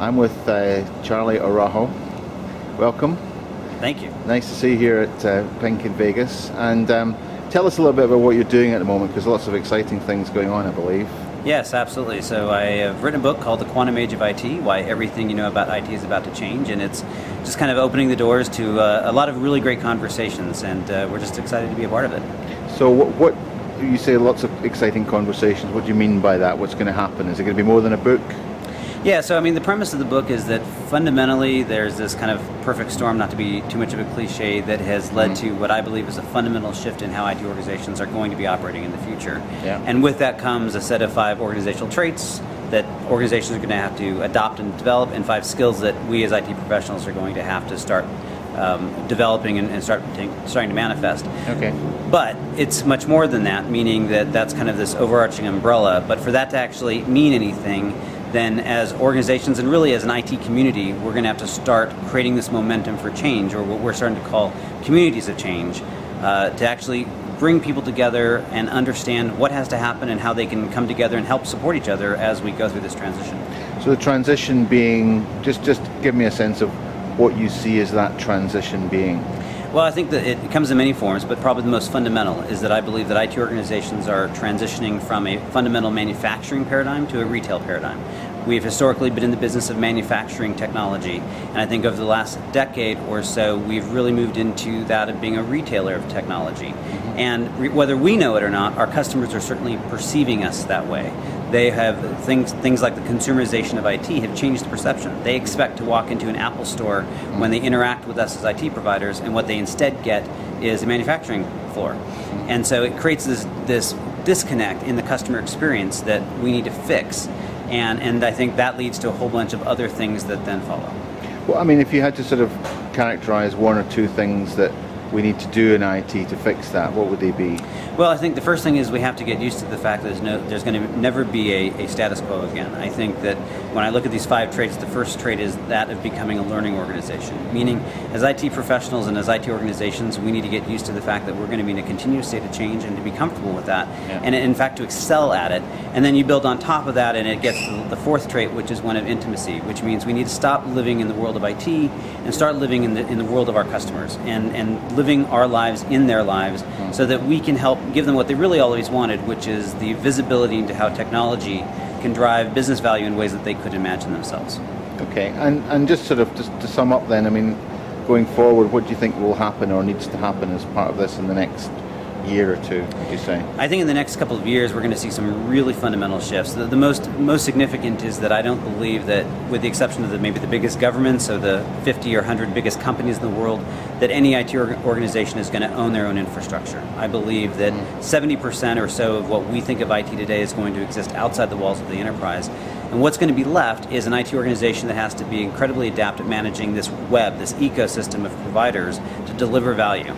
I'm with CharlesAraujo. Welcome. Thank you. Nice to see you here at Pink in Vegas. And tell us a little bit about what you're doing at the moment, because lots of exciting things going on, I believe. Yes, absolutely. So I have written a book called The Quantum Age of IT, Why Everything You Know About IT is About to Change, and it's just kind of opening the doors to a lot of really great conversations, and we're just excited to be a part of it. So what you say, lots of exciting conversations. What do you mean by that? What's going to happen? Is it going to be more than a book? Yeah, so I mean, the premise of the book is that fundamentally there's this kind of perfect storm, not to be too much of a cliche, that has led to what I believe is a fundamental shift in how IT organizations are going to be operating in the future. Yeah. And with that comes a set of 5 organizational traits that organizations are going to have to adopt and develop, and 5 skills that we as IT professionals are going to have to start developing and starting to manifest. Okay. But it's much more than that, meaning that that's kind of this overarching umbrella. But for that to actually mean anything, then as organizations and really as an IT community, we're going to have to start creating this momentum for change, or what we're starting to call communities of change, to actually bring people together and understand what has to happen and how they can come together and help support each other as we go through this transition. So the transition being, just give me a sense of what you see as that transition being. Well, I think that it comes in many forms, but probably the most fundamental is that I believe that IT organizations are transitioning from a fundamental manufacturing paradigm to a retail paradigm. We've historically been in the business of manufacturing technology, and I think over the last decade or so, we've really moved into that of being a retailer of technology. And whether we know it or not, our customers are certainly perceiving us that way. They have things like the consumerization of IT have changed the perception. They expect to walk into an Apple store when they interact with us as IT providers, and what they instead get is a manufacturing floor. And so it creates this disconnect in the customer experience that we need to fix. And I think that leads to a whole bunch of other things that then follow. Well, I mean, if you had to sort of characterize 1 or 2 things that we need to do in IT to fix that, what would they be? Well, I think the first thing is we have to get used to the fact that there's going to never be a status quo again. I think that when I look at these 5 traits, the first trait is that of becoming a learning organization. Meaning, as IT professionals and as IT organizations, we need to get used to the fact that we're going to be in a continuous state of change and to be comfortable with that, and in fact to excel at it. And then you build on top of that, and it gets to the 4th trait, which is one of intimacy, which means we need to stop living in the world of IT and start living in the world of our customers, and living our lives in their lives, so that we can help give them what they really always wanted, which is the visibility into how technology can drive business value in ways that they could imagine themselves. Okay, and just to sum up then, I mean, going forward, what do you think will happen or needs to happen as part of this in the next year or 2, would you say? I think in the next couple of years we're going to see some really fundamental shifts. The most significant is that I don't believe that, with the exception of maybe the biggest governments or the 50 or 100 biggest companies in the world, that any IT organization is going to own their own infrastructure. I believe that 70% or so of what we think of IT today is going to exist outside the walls of the enterprise. And what's going to be left is an IT organization that has to be incredibly adept at managing this web, this ecosystem of providers to deliver value.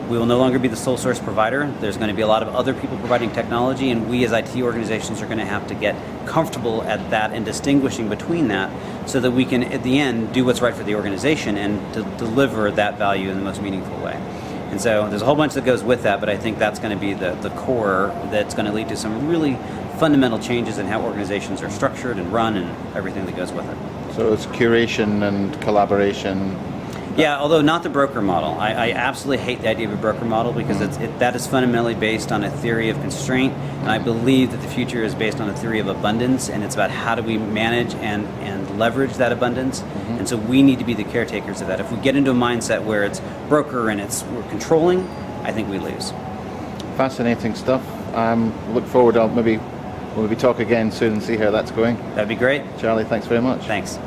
We will no longer be the sole source provider. There's going to be a lot of other people providing technology, and we as IT organizations are going to have to get comfortable at that and distinguishing between that, so that we can, at the end, do what's right for the organization and to deliver that value in the most meaningful way. And so there's a whole bunch that goes with that, but I think that's going to be the core that's going to lead to some really fundamental changes in how organizations are structured and run and everything that goes with it. So it's curation and collaboration. Yeah, although not the broker model. I absolutely hate the idea of a broker model, because that is fundamentally based on a theory of constraint, and I believe that the future is based on a theory of abundance, and it's about how do we manage and leverage that abundance. And so we need to be the caretakers of that. If we get into a mindset where it's broker and we're controlling, I think we lose. Fascinating stuff. Look forward, we'll maybe talk again soon and see how that's going. That'd be great. Charlie, thanks very much. Thanks.